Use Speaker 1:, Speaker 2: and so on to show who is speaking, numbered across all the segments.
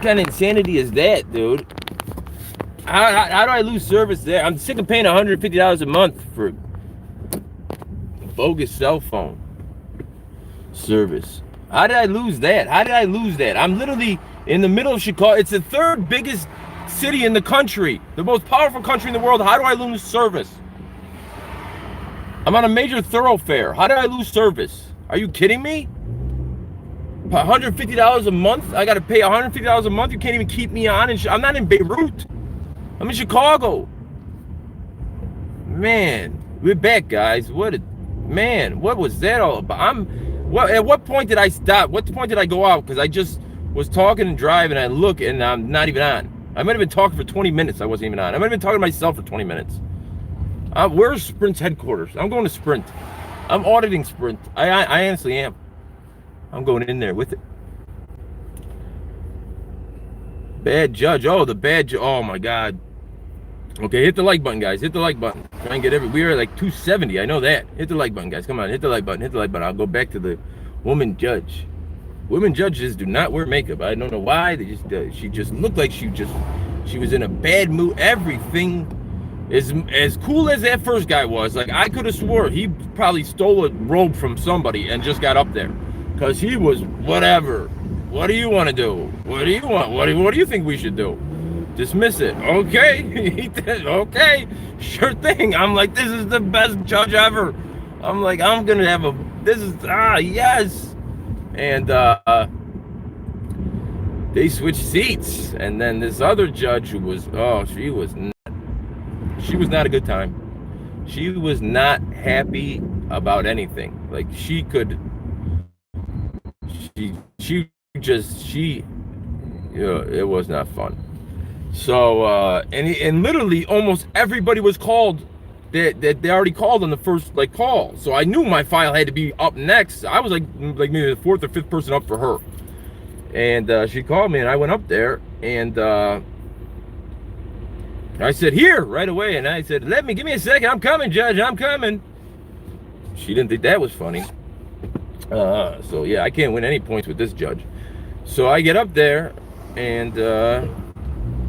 Speaker 1: kind of insanity is that, dude? How do I lose service there? I'm sick of paying $150 a month for bogus cell phone service. How did I lose that? How did I lose that? I'm literally in the middle of Chicago. It's the third biggest city in the country, the most powerful country in the world. How do I lose service? I'm on a major thoroughfare. How did I lose service? Are you kidding me? $150 a month? I got to pay $150 a month? You can't even keep me on. I'm not in Beirut. I'm in Chicago. Man, we're back, guys. What was that all about? At what point did I stop? What point did I go out? Because I just was talking and driving. I look and I'm not even on. I might have been talking for 20 minutes. I wasn't even on. I might have been talking to myself for 20 minutes. Where's Sprint's headquarters? I'm going to Sprint. I'm auditing Sprint. I honestly am. I'm going in there with it. Bad judge. Oh, the bad judge. Oh my God. Okay, hit the like button, guys. Hit the like button. Try and get we are like 270. I know that. Hit the like button, guys. Come on, hit the like button. Hit the like button. I'll go back to the woman judge. Women judges do not wear makeup. I don't know why. They just she just looked like she was in a bad mood. Everything is as cool as that first guy was. Like, I could have swore he probably stole a robe from somebody and just got up there, because he was whatever. What do you want to do? What do you want? What do you think we should do? Dismiss it. Okay. Okay. Sure thing. I'm like, this is the best judge ever. I'm like, I'm gonna have yes. And they switched seats, and then this other judge who was she was not a good time. She was not happy about anything. Like, it was not fun. So and literally almost everybody was called that they already called on the first call. So I knew my file had to be up next. I was like maybe the fourth or fifth person up for her. And she called me, and I went up there, and I said, here, right away. And I said, give me a second. I'm coming, Judge. I'm coming. She didn't think that was funny. So yeah, I can't win any points with this judge. So I get up there, and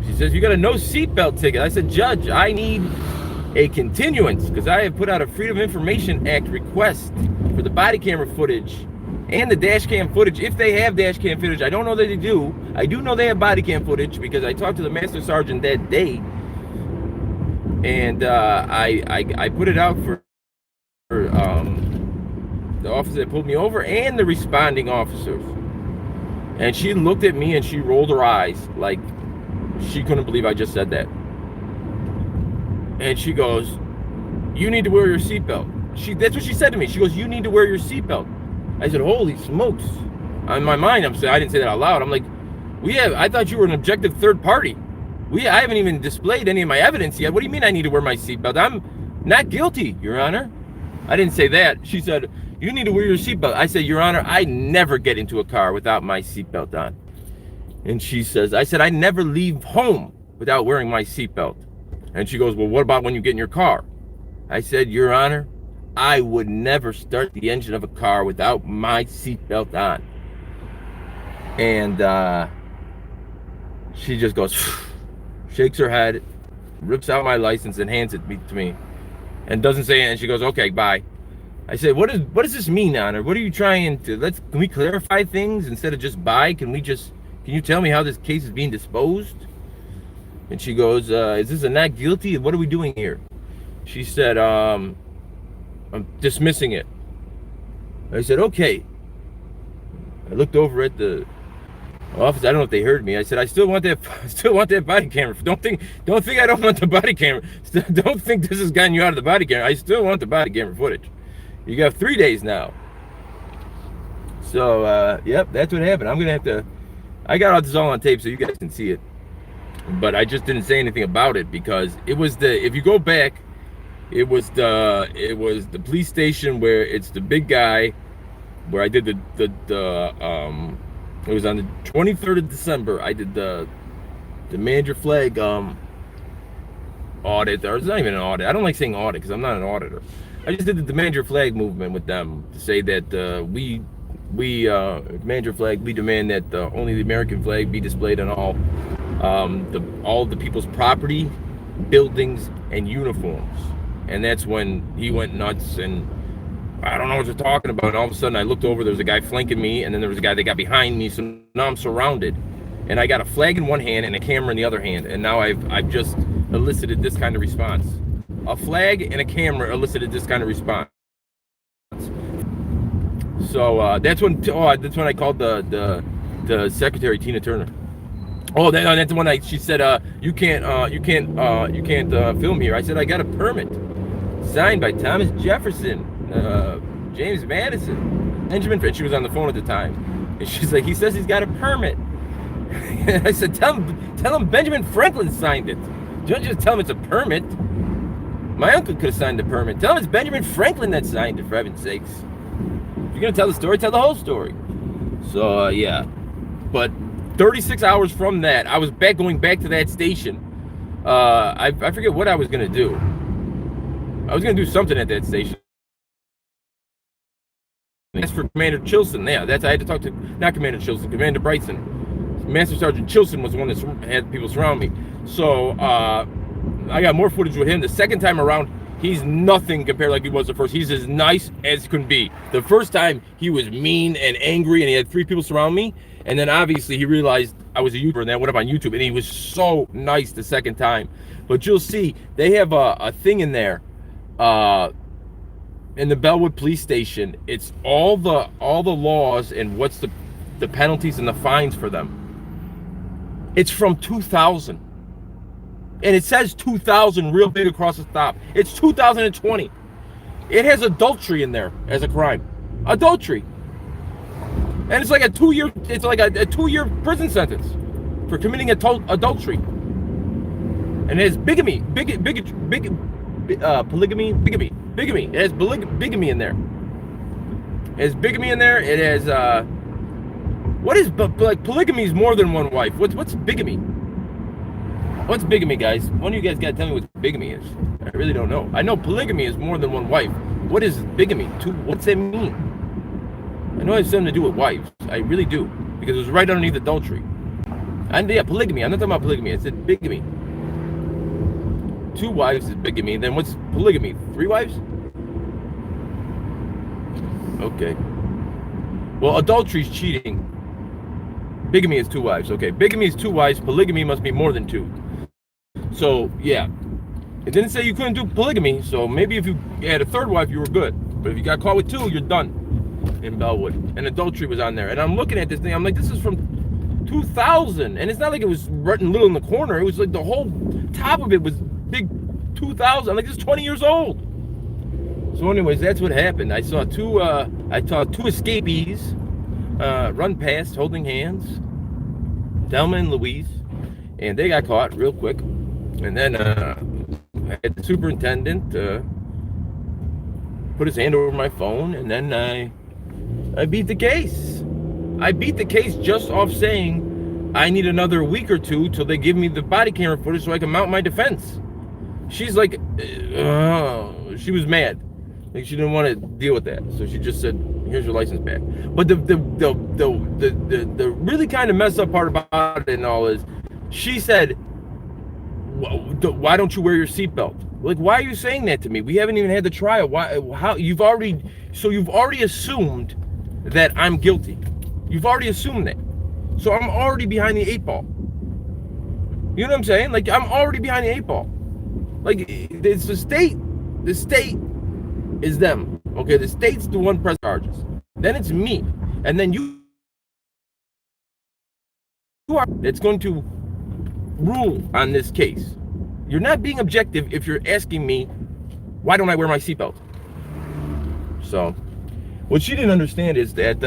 Speaker 1: she says, you got a no seatbelt ticket. I said, Judge, I need a continuance, because I have put out a Freedom of Information Act request for the body camera footage and the dash cam footage. If they have dash cam footage, I don't know that they do. I do know they have body cam footage, because I talked to the master sergeant that day, and I put it out for the officer that pulled me over and the responding officers. And she looked at me and she rolled her eyes like she couldn't believe I just said that. And she goes, you need to wear your seatbelt. That's what she said to me. She goes, you need to wear your seatbelt. I said, holy smokes. In my mind, I didn't say that out loud. I'm like, I thought you were an objective third party. I haven't even displayed any of my evidence yet. What do you mean I need to wear my seatbelt? I'm not guilty, Your Honor. I didn't say that. She said, you need to wear your seatbelt. I said, Your Honor, I never get into a car without my seatbelt on. And she says, I said, I never leave home without wearing my seatbelt. And she goes, well, what about when you get in your car? I said, Your Honor, I would never start the engine of a car without my seatbelt on. And she just goes, shakes her head, rips out my license and hands it to me, and doesn't say it. And she goes, okay, bye. I said, what does this mean, Honor? What are you trying to, can we clarify things instead of just bye? Can you tell me how this case is being disposed? And she goes, is this a not guilty? What are we doing here? She said, I'm dismissing it. I said, okay. I looked over at the office. I don't know if they heard me. I said, I still want that body camera. Don't think I don't want the body camera. Don't think this has gotten you out of the body camera. I still want the body camera footage. You got 3 days now. So, yep, that's what happened. I'm going to have to, I got all this all on tape so you guys can see it. But I just didn't say anything about it, because it was if you go back, it was the police station where it's the big guy, where I did it was on the 23rd of December. I did the Demand Your Flag audit, or it's not even an audit. I don't like saying audit because I'm not an auditor. I just did the Demand Your Flag movement with them to say that we we manager flag, we demand that only the American flag be displayed on all the people's property, buildings, and uniforms. And that's when he went nuts, and I don't know what you're talking about. And all of a sudden I looked over, there was a guy flanking me, and then there was a guy that got behind me, so now I'm surrounded. And I got a flag in one hand and a camera in the other hand, and now I've just elicited this kind of response. A flag and a camera elicited this kind of response. So that's when I called the secretary, Tina Turner. Oh, that's the one she said, you can't film here. I said, I got a permit signed by Thomas Jefferson, James Madison, Benjamin Franklin. She was on the phone at the time, and she's like, he says he's got a permit. I said, tell him Benjamin Franklin signed it. Don't just tell him it's a permit. My uncle could have signed the permit. Tell him it's Benjamin Franklin that signed it, for heaven's sakes. If you're gonna tell the story, tell the whole story. So yeah, but 36 hours from that, I was going back to that station. I forget what I was gonna do. I was gonna do something at that station. That's for Commander Chilson. Yeah, I had to talk to, not Commander Chilson, Commander Brightson. Master Sergeant Chilson was the one that had people surround me. So I got more footage with him. The second time around, he's nothing compared like he was the first. He's as nice as can be. The first time he was mean and angry, and he had 3 people surround me. And then obviously he realized I was a YouTuber, and that went up on YouTube, and he was so nice the second time. But you'll see they have a thing in there, in the Bellwood Police Station. It's all the laws and what's the penalties and the fines for them. It's from 2000. And it says 2000 real big across the top. It's 2020. It has adultery in there as a crime. Adultery. And it's like a 2-year, it's like a 2-year prison sentence for committing adultery. And it has bigamy, polygamy, bigamy. It has bigamy in there. It has bigamy in there. It has, what is, like, polygamy is more than one wife. What's bigamy? What's bigamy, guys? One of you guys gotta tell me what bigamy is. I really don't know. I know polygamy is more than one wife. What is bigamy? What's that mean? I know it has something to do with wives. I really do. Because it was right underneath adultery. And yeah, polygamy. I'm not talking about polygamy. I said bigamy. 2 wives is bigamy. Then what's polygamy? 3 wives? Okay. Well, adultery is cheating. Bigamy is 2 wives. Okay, bigamy is 2 wives. Polygamy must be more than 2. So yeah, it didn't say you couldn't do polygamy. So maybe if you had a 3rd wife, you were good. But if you got caught with 2, you're done in Bellwood. And adultery was on there. And I'm looking at this thing. I'm like, this is from 2000, and it's not like it was written little in the corner. It was like the whole top of it was big 2000. I'm like, this is 20 years old. So anyways, that's what happened. I saw 2 escapees run past holding hands, Thelma and Louise, and they got caught real quick. And then I had the superintendent put his hand over my phone, and then I beat the case. I beat the case just off saying I need another week or 2 till they give me the body camera footage so I can mount my defense. She's like, she was mad. Like, she didn't want to deal with that, so she just said, "Here's your license back." But the really kind of messed up part about it and all is, she said, "Why don't you wear your seatbelt?" Like, why are you saying that to me? We haven't even had the trial. Why? How? You've already assumed that I'm guilty. You've already assumed that. So I'm already behind the 8 ball. You know what I'm saying? Like, I'm already behind the 8 ball. Like, it's the state. The state is them. Okay, the state's the one press charges. Then it's me, and then you are that's going to rule on this case. You're not being objective if you're asking me, why don't I wear my seatbelt? So, what she didn't understand is that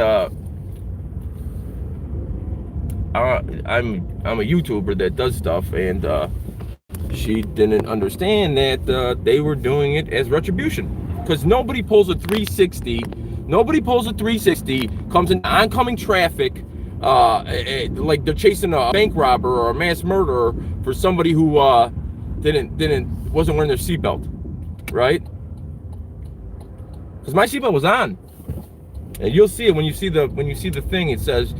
Speaker 1: I'm a YouTuber that does stuff, and she didn't understand that they were doing it as retribution. Because nobody pulls a 360. Nobody pulls a 360, comes in oncoming traffic, like they're chasing a bank robber or a mass murderer for somebody who wasn't wearing their seatbelt, right? Because my seatbelt was on. And you'll see it when you see the thing. It says,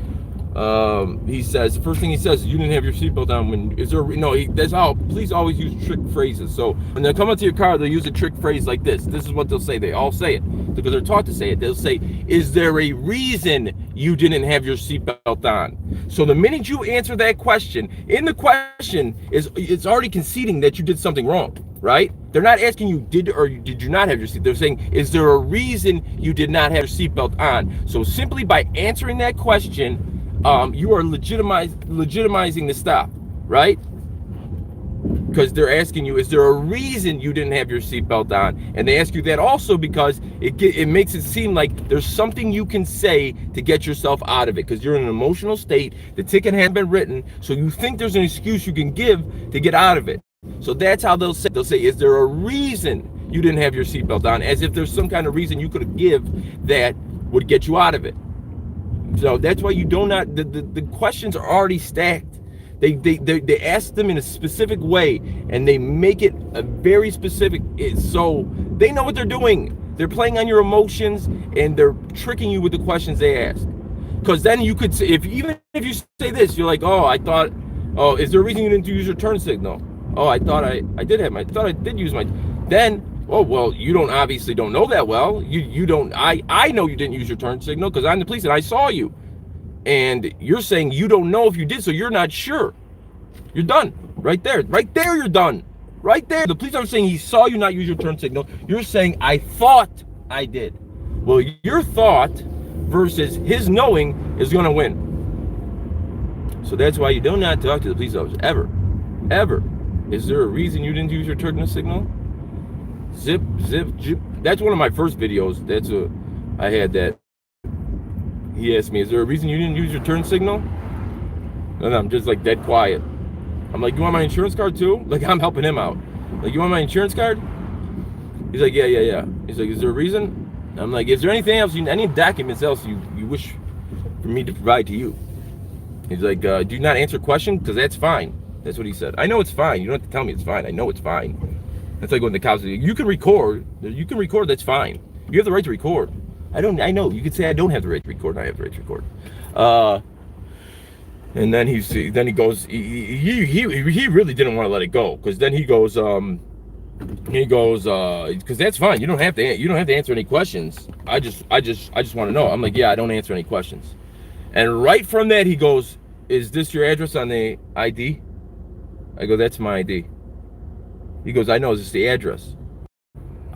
Speaker 1: he says, the first thing he says is, you didn't have your seatbelt on. When is there, no, that's how police always use trick phrases. So when they come up to your car, they'll use a trick phrase like this. This is what they'll say. They all say it because they're taught to say it. They'll say, is there a reason you didn't have your seatbelt on? So the minute you answer that question, in the question is, it's already conceding that you did something wrong, right? They're not asking you did or did you not have your seat. They're saying, is there a reason you did not have your seatbelt on? So simply by answering that question, you are legitimizing the stop, right? Because they're asking you, is there a reason you didn't have your seatbelt on? And they ask you that also because it makes it seem like there's something you can say to get yourself out of it, because you're in an emotional state. The ticket hasn't been written, so you think there's an excuse you can give to get out of it. So that's how they'll say, is there a reason you didn't have your seatbelt on? As if there's some kind of reason you could give that would get you out of it. So that's why you do not, the questions are already stacked. They ask them in a specific way, and they make it a very specific, so they know what they're doing. They're playing on your emotions, and they're tricking you with the questions they ask. Because then you could say, even if you say this, you're like, oh, is there a reason you didn't use your turn signal? Oh, I thought I did use my, then, oh, well, you obviously don't know that well. You don't, I know you didn't use your turn signal because I'm the police and I saw you. And you're saying you don't know if you did, so you're not sure. You're done. Right there, you're done. Right there. The police are saying he saw you not use your turn signal. You're saying, I thought I did. Well, your thought versus his knowing is going to win. So that's why you do not talk to the police officer, ever. Ever. Is there a reason you didn't use your turn signal? Zip, zip. That's one of my first videos. I had that. He asked me, is there a reason you didn't use your turn signal? And I'm just like dead quiet. I'm like, you want my insurance card too? Like, I'm helping him out. Like, you want my insurance card? He's like, yeah. He's like, is there a reason? I'm like, is there anything else, any documents else you wish for me to provide to you? He's like, do you not answer questions? Because that's fine. That's what he said. I know it's fine. You don't have to tell me it's fine. I know it's fine. That's like when the cops say, you can record. That's fine. You have the right to record. I know. You could say I don't have the right to record, and I have the right to record. And then he goes, he really didn't want to let it go, because then he goes, because that's fine. You don't have to answer any questions. I just want to know. I'm like, yeah, I don't answer any questions. And right from that, he goes, is this your address on the ID? I go, that's my ID. He goes, I know, is this the address?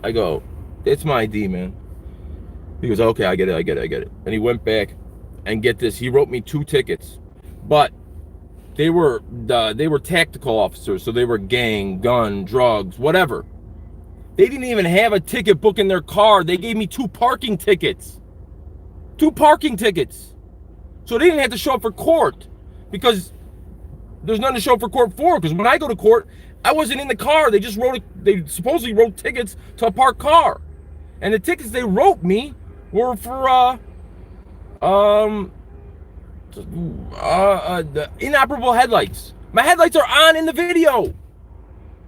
Speaker 1: I go, it's my ID, man. He goes, okay, I get it. And he went back, and get this, he wrote me 2 tickets, but they were tactical officers, so they were gang, gun, drugs, whatever. They didn't even have a ticket book in their car. They gave me 2 parking tickets. 2 parking tickets. So they didn't have to show up for court, because there's nothing to show up for court for. Because when I go to court, I wasn't in the car. They supposedly wrote tickets to a parked car. And the tickets they wrote me were for the inoperable headlights. My headlights are on in the video.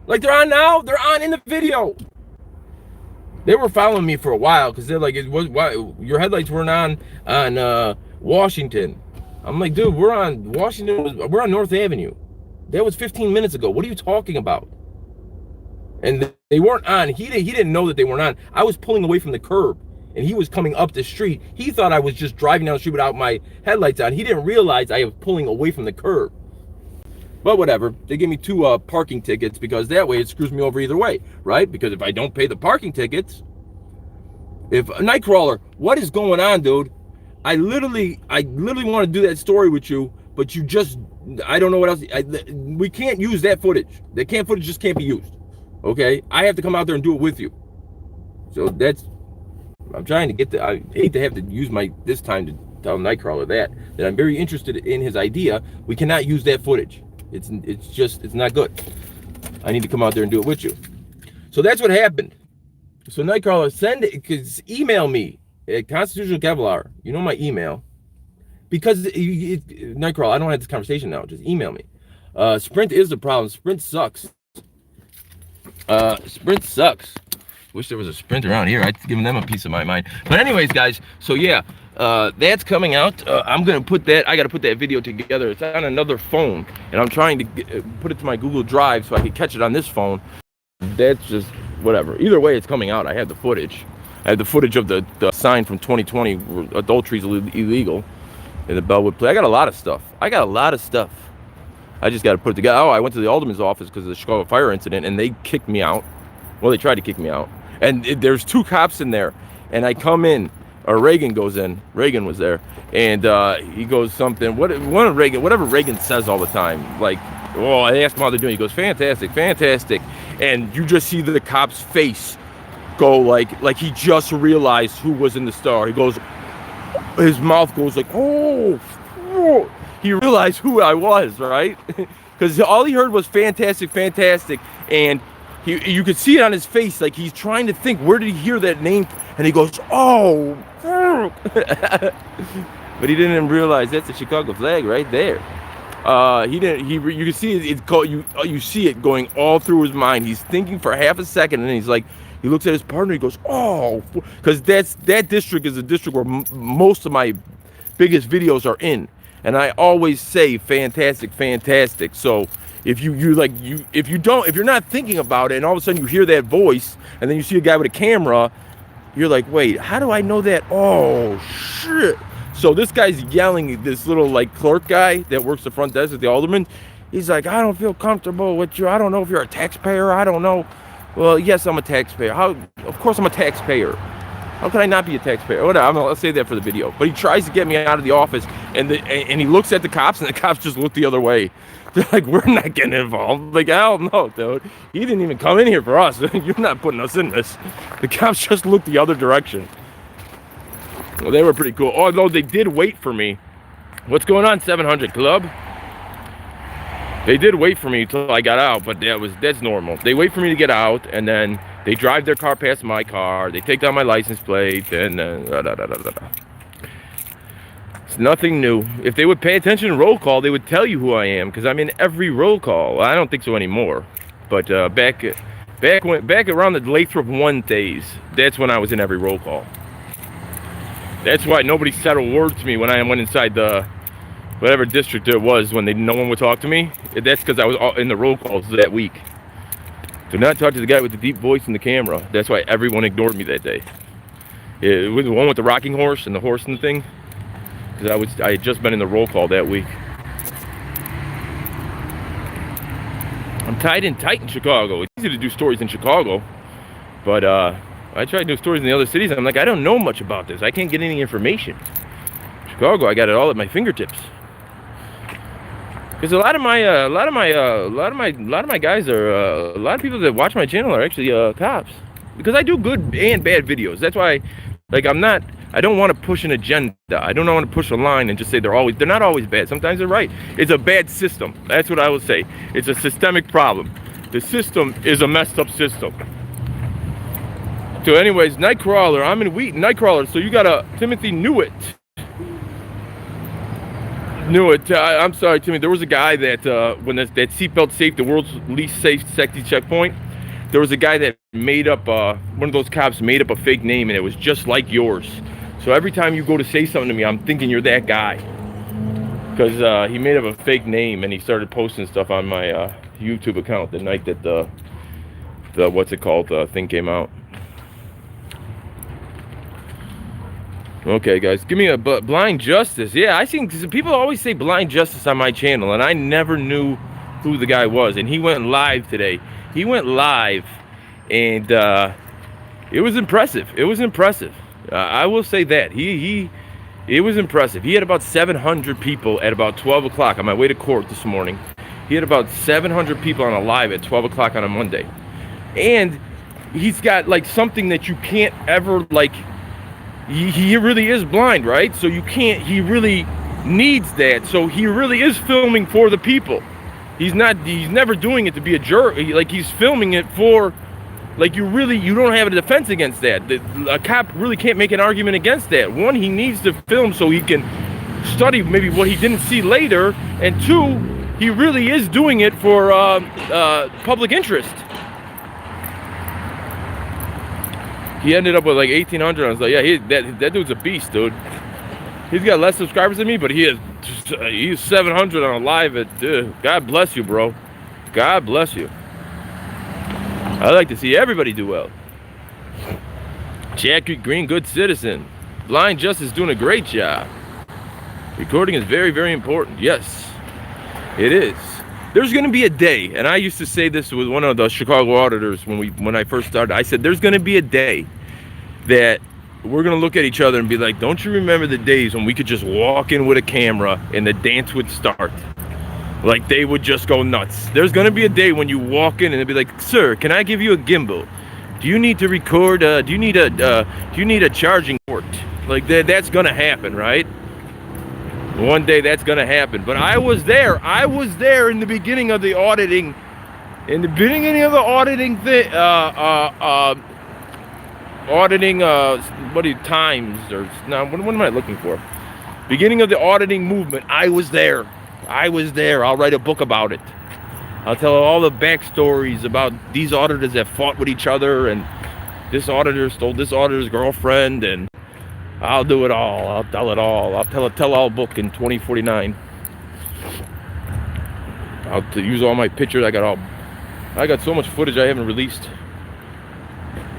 Speaker 1: Like, they're on now. They're on in the video. They were following me for a while because they're like, why your headlights weren't on Washington. I'm like, dude, we're on Washington. We're on North Avenue. That was 15 minutes ago. What are you talking about? And they weren't on. He didn't know that they weren't on. I was pulling away from the curb, and he was coming up the street. He thought I was just driving down the street without my headlights on. He didn't realize I was pulling away from the curb. But whatever. They gave me 2 parking tickets, because that way it screws me over either way, right? Because if I don't pay the parking tickets, if Nightcrawler, what is going on, dude? I literally want to do that story with you, but I don't know what else. We can't use that footage. That footage just can't be used. Okay? I have to come out there and do it with you. So I'm trying to get I hate to have to use this time to tell Nightcrawler that I'm very interested in his idea. We cannot use that footage. It's not good. I need to come out there and do it with you. So that's what happened. So Nightcrawler, email me at Constitutional Kevlar. You know my email. Because Nightcrawler, I don't have this conversation now. Just email me. Sprint is the problem. Sprint sucks. Sprint sucks. Wish there was a Sprint around here. I'd given them a piece of my mind. But anyways, guys, so yeah, That's coming out. I'm gonna put that. I gotta put that video together. It's on another phone, and I'm trying to put it to my Google Drive so I can catch it on this phone. That's just whatever. Either way, it's coming out. I have the footage. I have the footage of the sign from 2020 where adultery is illegal in the Bellwood play. I got a lot of stuff. I just got to put it together. Oh, I went to the alderman's office because of the Chicago fire incident, and they kicked me out. Well, they tried to kick me out. And there's 2 cops in there, and I come in, or Reagan goes in. Reagan was there, and he goes something. Whatever Reagan says all the time, like, oh, I asked him how they're doing. He goes, fantastic, fantastic, and you just see the cop's face go like he just realized who was in the star. He goes, his mouth goes like, oh. He realized who I was, right? Because all he heard was fantastic, fantastic, and you could see it on his face, like he's trying to think, where did he hear that name? And he goes, oh. But he didn't realize that's the Chicago flag right there. He didn't. You can see it. It's called. You see it going all through his mind. He's thinking for half a second, and then he's like, he looks at his partner. He goes, "Oh," because that district is a district where most of my biggest videos are in, and I always say fantastic, fantastic. So if if you're not thinking about it, and all of a sudden you hear that voice, and then you see a guy with a camera, you're like, wait, how do I know that? Oh shit. So this guy's yelling, this little like clerk guy that works the front desk at the alderman. He's like, I don't feel comfortable with you. I don't know if you're a taxpayer. I don't know. Well, yes, I'm a taxpayer. Of course I'm a taxpayer. How can I not be a taxpayer? Whatever, I'll say that for the video. But he tries to get me out of the office, and he looks at the cops, and the cops just look the other way. They're like, we're not getting involved. Like, hell no, dude. He didn't even come in here for us. You're not putting us in this. The cops just looked the other direction. Well, they were pretty cool. Although they did wait for me. What's going on, 700 Club? They did wait for me till I got out, but that's normal. They wait for me to get out, and then they drive their car past my car. They take down my license plate, and it's nothing new. If they would pay attention to roll call, they would tell you who I am, because I'm in every roll call. Well, I don't think so anymore, but back around the Lathrop 1 days, that's when I was in every roll call. That's why nobody said a word to me when I went inside the whatever district it was when no one would talk to me. That's because I was in the roll calls that week. Do not talk to the guy with the deep voice and the camera. That's why everyone ignored me that day. It was the one with the rocking horse and the horse and the thing. Because I had just been in the roll call that week. I'm tight in Chicago. It's easy to do stories in Chicago, but I try to do stories in the other cities, and I'm like, I don't know much about this. I can't get any information. Chicago, I got it all at my fingertips. Because a lot of my guys are a lot of people that watch my channel are actually cops. Because I do good and bad videos. That's why, like, I don't want to push an agenda. I don't want to push a line and just say they're not always bad. Sometimes they're right. It's a bad system. That's what I will say. It's a systemic problem. The system is a messed up system. So anyways, Nightcrawler, I'm in Wheaton, Nightcrawler, so you got a Timothy Newitt. I'm sorry, Timmy, there was a guy that, when that seatbelt saved the world's least safe safety checkpoint, there was a guy that made up, one of those cops made up a fake name, and it was just like yours. So every time you go to say something to me, I'm thinking you're that guy. Because he made up a fake name, and he started posting stuff on my YouTube account the night that the what's it called, thing came out. Okay, guys, give me a Blind Justice. Yeah, I seen people always say Blind Justice on my channel, and I never knew who the guy was. And he went live today. He went live, and it was impressive. It was impressive. I will say that it was impressive. He had about 700 people at about 12 o'clock on my way to court this morning. He had about 700 people on a live at 12 o'clock on a Monday, and he's got like something that you can't ever like. He really is blind, right? So you can't, he really needs that. So he really is filming for the people. He's never doing it to be a jerk. Like, he's filming it for, like, you don't have a defense against that. A cop really can't make an argument against that. One, he needs to film so he can study maybe what he didn't see later. And two, he really is doing it for public interest. He ended up with like 1,800. I was like, yeah, that dude's a beast, dude. He's got less subscribers than me, but he's 700 on a live. God bless you, bro. God bless you. I like to see everybody do well. Jackie Green, good citizen. Blind Justice doing a great job. Recording is very, very important. Yes, it is. There's going to be a day, and I used to say this with one of the Chicago auditors when I first started. I said, there's going to be a day that we're going to look at each other and be like, don't you remember the days when we could just walk in with a camera and the dance would start? Like, they would just go nuts. There's going to be a day when you walk in and it'd be like, sir, can I give you a gimbal? Do you need to record? Do you need a charging port? Like, that's going to happen, right? One day that's going to happen. But I was there in the beginning of the auditing, times, or now what am I looking for? Beginning of the auditing movement. I was there. I'll write a book about it. I'll tell all the backstories about these auditors that fought with each other, and this auditor stole this auditor's girlfriend, and I'll do it all. I'll tell it all. I'll tell a tell-all book in 2049. I'll use all my pictures. I got so much footage I haven't released.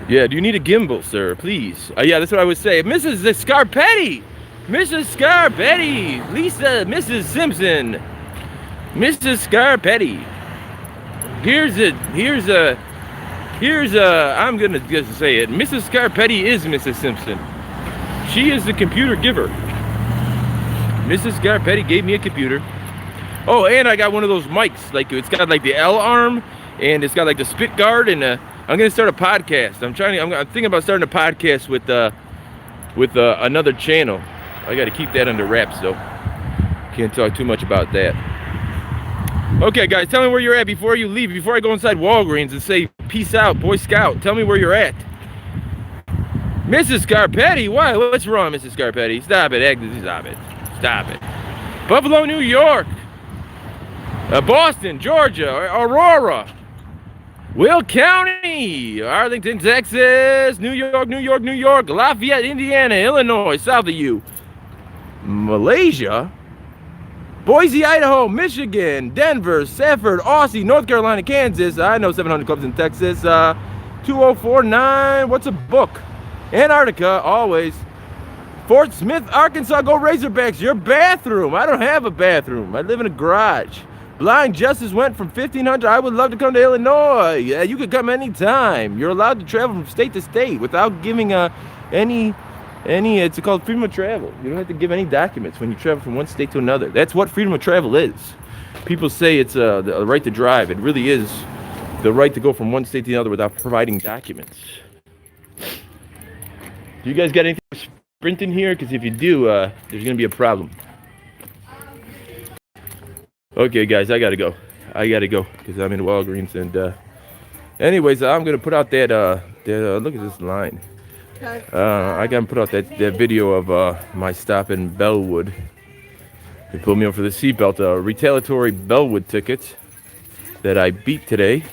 Speaker 1: Yeah, do you need a gimbal, sir? Please. Yeah, that's what I would say. Mrs. Scarpetti! Mrs. Scarpetti! Lisa, Mrs. Simpson! Mrs. Scarpetti! I'm gonna just say it. Mrs. Scarpetti is Mrs. Simpson. She is the computer giver. Mrs. Scarpetti gave me a computer. Oh, and I got one of those mics. Like, it's got like the L arm, and it's got like the spit guard, and I'm gonna start a podcast. I'm thinking about starting a podcast with another channel. I got to keep that under wraps, though. Can't talk too much about that. Okay, guys, tell me where you're at before you leave. Before I go inside Walgreens and say peace out, Boy Scout. Tell me where you're at. Mrs. Scarpetti, why? What's wrong, Mrs. Scarpetti? Stop it, Agnes. Stop it. Buffalo, New York. Boston, Georgia. Aurora. Will County, Arlington, Texas, New York, Lafayette, Indiana, Illinois, south of you, Malaysia, Boise, Idaho, Michigan, Denver, Safford, Aussie, North Carolina, Kansas. I know 700 clubs in Texas. 2049. What's a book? Antarctica, always. Fort Smith, Arkansas. Go Razorbacks. Your bathroom. I don't have a bathroom. I live in a garage. Blind Justice went from 1,500. I would love to come to Illinois. Yeah, you could come anytime. You're allowed to travel from state to state without giving any. It's called freedom of travel. You don't have to give any documents when you travel from one state to another. That's what freedom of travel is. People say it's the right to drive. It really is the right to go from one state to the other without providing documents. Do you guys got anything for sprinting here? Because if you do, there's going to be a problem. Okay, guys, I gotta go because I'm in Walgreens, and anyways, I'm gonna put out that look at this line. I gotta put out that video of my stop in Bellwood. They pulled me over for the seatbelt, retaliatory Bellwood ticket that I beat today.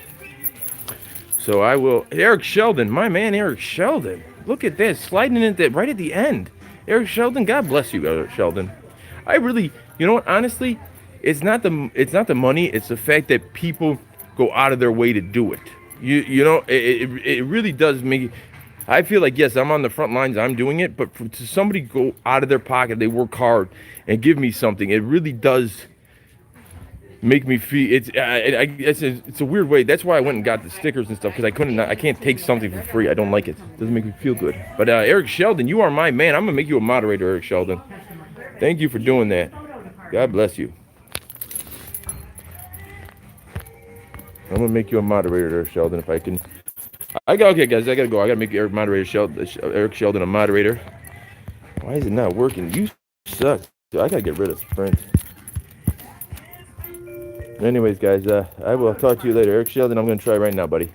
Speaker 1: So I will. Eric Sheldon, my man, Eric Sheldon. Look at this, sliding in that right at the end. Eric Sheldon, God bless you, Eric Sheldon. I really, you know what? Honestly. It's not the money. It's the fact that people go out of their way to do it. You know, it really does make. I feel like, yes, I'm on the front lines. I'm doing it, but to somebody go out of their pocket, they work hard and give me something. It really does make me feel. It's a weird way. That's why I went and got the stickers and stuff, because I can't take something for free. I don't like it. It doesn't make me feel good. But Eric Sheldon, you are my man. I'm gonna make you a moderator, Eric Sheldon. Thank you for doing that. God bless you. I'm gonna make you a moderator there, Sheldon, if I can. Okay, guys, I gotta go. I gotta make Eric Sheldon a moderator. Why is it not working? You suck. Dude, I gotta get rid of Sprint. Anyways, guys, I will talk to you later. Eric Sheldon, I'm gonna try right now, buddy.